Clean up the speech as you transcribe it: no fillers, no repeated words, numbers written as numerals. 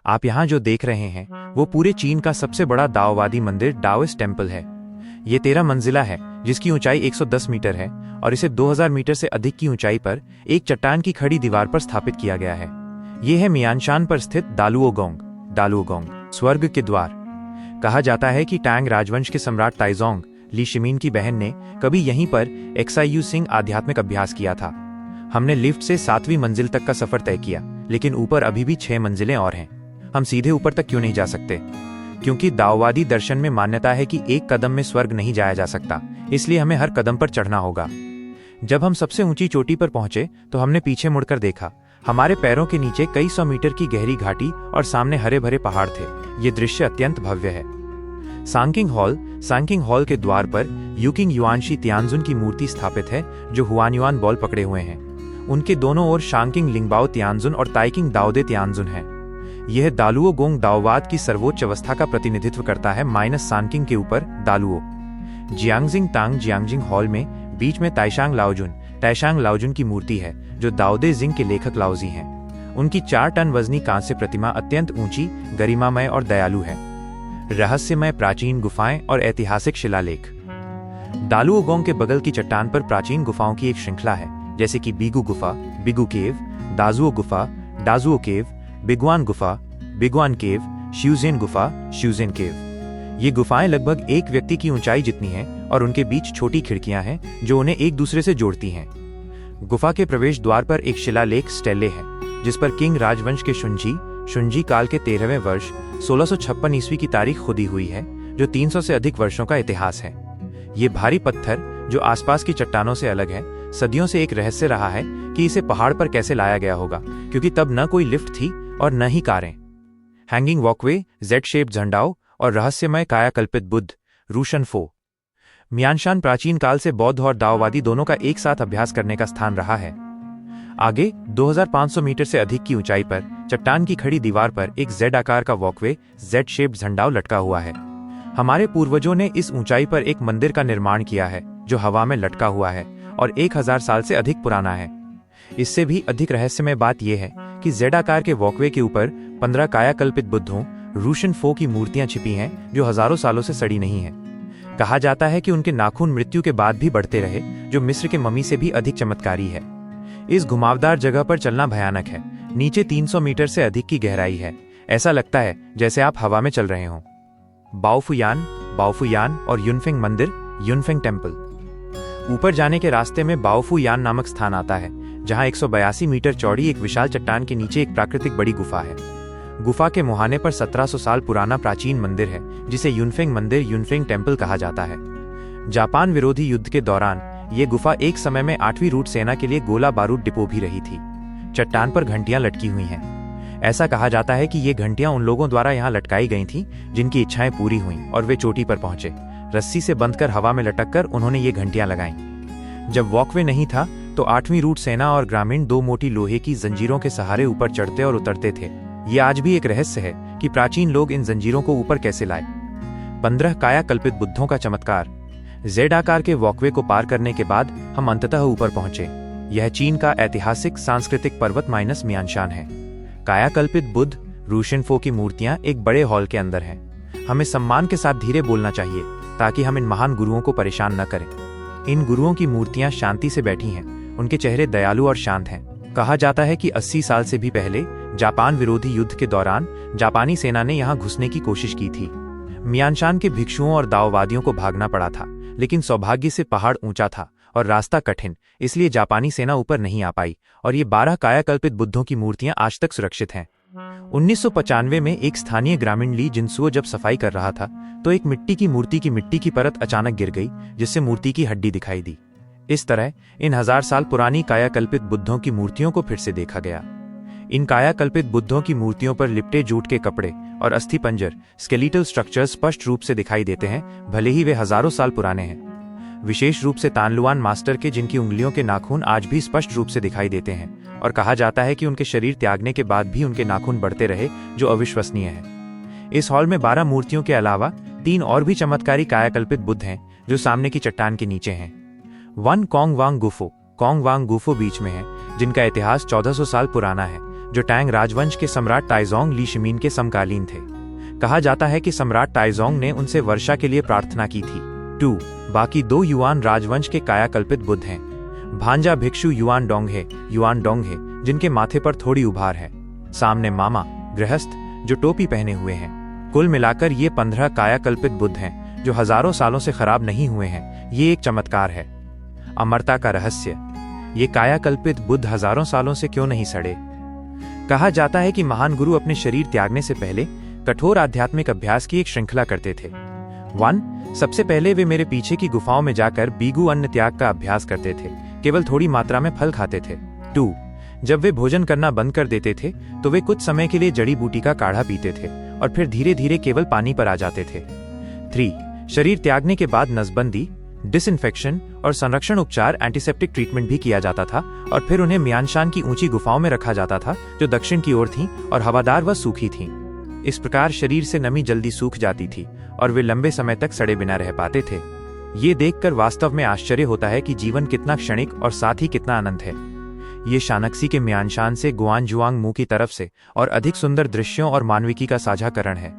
आप यहाँ जो देख रहे हैं वो पूरे चीन का सबसे बड़ा दाओवादी मंदिर डाओइस्ट टेम्पल है। ये 13 मंजिला है जिसकी ऊंचाई 110 मीटर है और इसे 2000 मीटर से अधिक की ऊंचाई पर एक चट्टान की खड़ी दीवार पर स्थापित किया गया है। ये है मियानशान पर स्थित दालुओगोंग स्वर्ग के द्वार। कहा जाता है कि टैंग राजवंश के सम्राट ताइजोंग ली शिमीन की बहन ने कभी यहीं पर एक्साइयू सिंह आध्यात्मिक अभ्यास किया था। हमने लिफ्ट से 7वीं मंजिल तक का सफर तय किया, लेकिन ऊपर अभी भी 6 मंजिलें और हैं। हम सीधे ऊपर तक क्यों नहीं जा सकते? क्योंकि दाओवादी दर्शन में मान्यता है कि एक कदम में स्वर्ग नहीं जाया जा सकता, इसलिए हमें हर कदम पर चढ़ना होगा। जब हम सबसे ऊंची चोटी पर पहुंचे तो हमने पीछे मुड़कर देखा। हमारे पैरों के नीचे कई 100 मीटर की गहरी घाटी और सामने हरे भरे पहाड़ थे। ये दृश्य अत्यंत भव्य है। सांकिंग हॉल के द्वार पर यूकिंग युआनशी तियानजुन की मूर्ति स्थापित है, जो हुआनयुआन बॉल पकड़े हुए हैं। उनके दोनों ओर शांकिंग लिंगबाओ तियानजुन और ताइकिंग दाओदे तियानजुन है। यह दालुओगोंग दाओवाद की सर्वोच्च अवस्था का प्रतिनिधित्व करता है, माइनस सांकिंग के ऊपर दालुओ। जियांगजिंग हॉल में बीच में ताइशांग लाओजुन की मूर्ति है, जो दाओदे जिंग के लेखक लाओजी हैं। उनकी 4 टन वजनी कांस्य प्रतिमा अत्यंत ऊंची, गरिमामय और दयालु है। रहस्यमय प्राचीन गुफाएं और ऐतिहासिक शिलालेख। दालुओगोंग के बगल की चट्टान पर प्राचीन गुफाओं की एक श्रृंखला है, जैसे कि बीगू गुफा, बिगू केव, दाजुओ गुफा, डाजुओ केव, बिगवान गुफा, बिगवान केव, श्यूजेन गुफा, श्यूजेन केव। ये गुफाएं लगभग एक व्यक्ति की ऊंचाई जितनी हैं और उनके बीच छोटी खिड़कियां हैं जो उन्हें एक दूसरे से जोड़ती हैं। गुफा के प्रवेश द्वार पर एक शिलालेख स्टेले है, जिस पर किंग राजवंश के शुंजी काल के 13वें वर्ष 1656 ईस्वी की तारीख खुदी हुई है, जो 300 से अधिक वर्षों का इतिहास है। ये भारी पत्थर, जो आसपास की चट्टानों से अलग है, सदियों से एक रहस्य रहा है कि इसे पहाड़ पर कैसे लाया गया होगा, क्योंकि तब न कोई लिफ्ट थी और न ही कारें। हैंगिंग वॉकवे, जेड शेप झंडाओं और रहस्यमय कायाकल्पित बुद्ध रूशन फो। मियानशान प्राचीन काल से बौद्ध और दाओवादी दोनों का एक साथ अभ्यास करने का स्थान रहा है। आगे 2500 मीटर से अधिक की ऊंचाई पर चट्टान की खड़ी दीवार पर एक जेड आकार का वॉकवे, जेड शेप झंडाव लटका हुआ है। हमारे पूर्वजों ने इस ऊंचाई पर एक मंदिर का निर्माण किया है, जो हवा में लटका हुआ है और 1000 साल से अधिक पुराना है। इससे भी अधिक रहस्यमय बात यह है कि जेड आकार के वॉकवे के ऊपर 15 कायाकल्पित बुद्धों रूशन फो की मूर्तियां छिपी हैं, जो हजारों सालों से सड़ी नहीं है। कहा जाता है कि उनके नाखून मृत्यु के बाद भी बढ़ते रहे, जो मिस्र के मम्मी से भी अधिक चमत्कारी है। इस घुमावदार जगह पर चलना भयानक है। नीचे 300 मीटर से अधिक की गहराई है। ऐसा लगता है जैसे आप हवा में चल रहे हों। बाओफुयान और युनफेंग मंदिर, युनफेंग टेम्पल। ऊपर जाने के रास्ते में बाओफुयान नामक स्थान आता है, जहां 182 मीटर चौड़ी एक विशाल चट्टान के नीचे एक प्राकृतिक बड़ी गुफा है। गुफा के मुहाने पर 1700 साल पुराना प्राचीन मंदिर है, जिसे युनफेंग मंदिर, युनफेंग टेम्पल कहा जाता है। जापान विरोधी युद्ध के दौरान ये गुफा एक समय में 8वीं रूट सेना के लिए गोला बारूद डिपो भी रही थी। चट्टान पर घंटियां लटकी हुई हैं। ऐसा कहा जाता है कि ये घंटियां उन लोगों द्वारा यहाँ लटकाई गई थीं जिनकी इच्छाएं पूरी हुईं और वे चोटी पर पहुंचे। रस्सी से बंधकर हवा में लटककर उन्होंने ये घंटियां लगाईं। जब वॉकवे नहीं था तो 8वीं रूट सेना और ग्रामीण 2 मोटी लोहे की जंजीरों के सहारे ऊपर चढ़ते और उतरते थे। ये आज भी एक रहस्य है कि प्राचीन लोग इन जंजीरों को ऊपर कैसे लाए। 15 कायाकल्पित बुद्धों का चमत्कार। जेड आकार के वॉकवे को पार करने के बाद हम अंततः ऊपर पहुंचे। यह चीन का ऐतिहासिक सांस्कृतिक पर्वत माइनस मियानशान है। कायाकल्पित बुद्ध रूशन फो की मूर्तियां एक बड़े हॉल के अंदर हैं। हमें सम्मान के साथ धीरे बोलना चाहिए ताकि हम इन महान गुरुओं को परेशान न करें। इन गुरुओं की मूर्तियां शांति से बैठी हैं। उनके चेहरे दयालु और शांत हैं। कहा जाता है कि 80 साल से भी पहले जापान विरोधी युद्ध के दौरान जापानी सेना ने यहां घुसने की कोशिश की थी। मियानशान के भिक्षुओं और दाओवादियों को भागना पड़ा था, लेकिन सौभाग्य से पहाड़ ऊंचा था और रास्ता कठिन, इसलिए जापानी सेना ऊपर नहीं आ पाई और ये 12 कायाकल्पित बुद्धों की मूर्तियां आज तक सुरक्षित हैं। 1995 में एक स्थानीय ग्रामीण ली जिनसुओ जब सफाई कर रहा था तो एक मिट्टी की मूर्ति की मिट्टी की परत अचानक गिर गई, जिससे मूर्ति की हड्डी दिखाई दी। इस तरह इन 1000 साल पुरानी कायाकल्पित बुद्धों की मूर्तियों को फिर से देखा गया। इन कायाकल्पित बुद्धों की मूर्तियों पर लिपटे जूट के कपड़े और अस्थि पंजर, स्केलेटल स्ट्रक्चर्स स्पष्ट रूप से दिखाई देते हैं, भले ही वे हजारों साल पुराने हैं। विशेष रूप से तानलुआन मास्टर के, जिनकी उंगलियों के नाखून आज भी स्पष्ट रूप से दिखाई देते हैं और कहा जाता है कि उनके शरीर त्यागने के बाद भी उनके नाखून बढ़ते रहे, जो अविश्वसनीय है। इस हॉल में 12 मूर्तियों के अलावा 3 और भी चमत्कारी कायाकल्पित बुद्ध हैं, जो सामने की चट्टान के नीचे हैं। कोंग वांग गुफो बीच में है, जिनका इतिहास 1400 साल पुराना है। जो टैंग राजवंश के सम्राट ताइजोंग ली शिमीन के समकालीन थे। कहा जाता है कि सम्राट ताइजोंग ने उनसे वर्षा के लिए प्रार्थना की थी। 2. बाकी 2 युआन राजवंश के कायाकल्पित बुद्ध हैं। भांजा भिक्षु युआन डोंगहे जिनके माथे पर थोड़ी उभार है। सामने मामा गृहस्थ जो टोपी पहने हुए हैं। कुल मिलाकर ये 15 कायाकल्पित बुद्ध हैं जो हजारों सालों से खराब नहीं हुए हैं। ये एक चमत्कार है। अमरता का रहस्य। ये कायाकल्पित बुद्ध हजारों सालों से क्यों नहीं सड़े? कहा जाता है कि महान गुरु अपने शरीर त्यागने से पहले कठोर आध्यात्मिक अभ्यास की एक श्रृंखला करते थे। 1. सबसे पहले वे मेरे पीछे की गुफाओं में जाकर बीगू अन्न त्याग का अभ्यास करते थे। केवल थोड़ी मात्रा में फल खाते थे। 2. जब वे भोजन करना बंद कर देते थे तो वे कुछ समय के लिए जड़ी बूटी का काढ़ा पीते थे और फिर धीरे धीरे केवल पानी पर आ जाते थे। 3. शरीर त्यागने के बाद नसबंदी, डिसइंफेक्शन और संरक्षण उपचार एंटीसेप्टिक ट्रीटमेंट भी किया जाता था और फिर उन्हें म्यानशान की ऊंची गुफाओं में रखा जाता था जो दक्षिण की ओर थीं और हवादार व सूखी थीं। इस प्रकार शरीर से नमी जल्दी सूख जाती थी और वे लंबे समय तक सड़े बिना रह पाते थे। ये देखकर वास्तव में आश्चर्य होता है कि जीवन कितना क्षणिक और साथ ही कितना अनंत है। ये शानक्सी के म्यानशान से गुआनजुआंग मू की तरफ से और अधिक सुंदर दृश्यों और मानविकी का साझाकरण है।